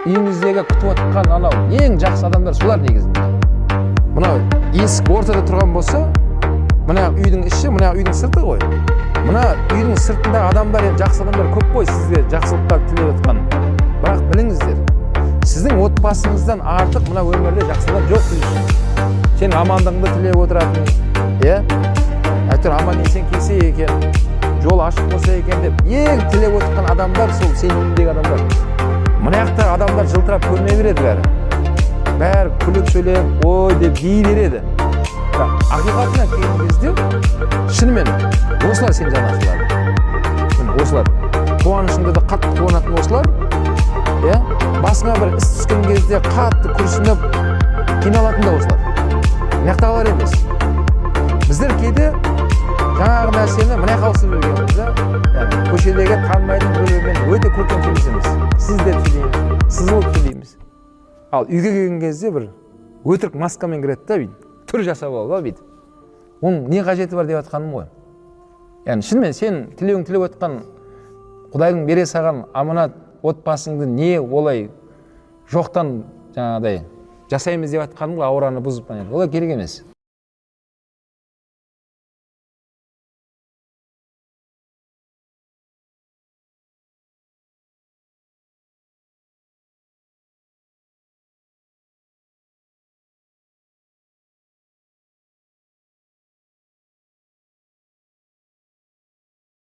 үйіңіздегі күтіп отқан анау ең жақсы адамдар солар негізінде. Мынау есік ортада тұрған болса, мына үйдің іші, мына үйдің сырты ғой. Мына үйдің сыртындағы адамдар, жақсы адамдар көп қой сізге жақсылыққа тілеп отқан. Бірақ біліңіздер, сіздің отбасыңыздан артық мына өмірде жақсылар жоқ дейсіз. Сен амандығыңды тілеп отыратын, әйтеуір аман есен келсе екен, жол ашық болса екен деп ең тілеп отырған адамдар сол сенімдегі адамдар. Мына жақта адамдар жылтырап көріне береді бәрі күліп сөйлеп, ой деп дей береді. Ақиқатына келген кезде шынымен осылар сен жанашырлар. Осылар қуанышыңда да қатты қуанатын осылар. Басыңа бір іс түскен кезде қатты күрсініп қиналатын да осылар. Мынаяқтағылар емес. Біздер кейде жаңағы нәрсені мына қалысып жүргеніміз, көшедегі танымайтын біреулермен өте көркем сөйлесеміз. Сіздер сөйлейміз, сызылып сөйлейміз. Ал үйге келген кезде бір өтірік маскамен кіреді да бүйтіп, түр жасап алып бүйтіп. Оның не қажеті бар деп жатқаным ғой. Шынымен сен тілеуің тілеп отқан Құдайдың бере саған аманат отбасыңды не олай жоқтан жаңағыдай жасаймыз деп жатқаным ғой, аураны бұзып. Олай керек емес.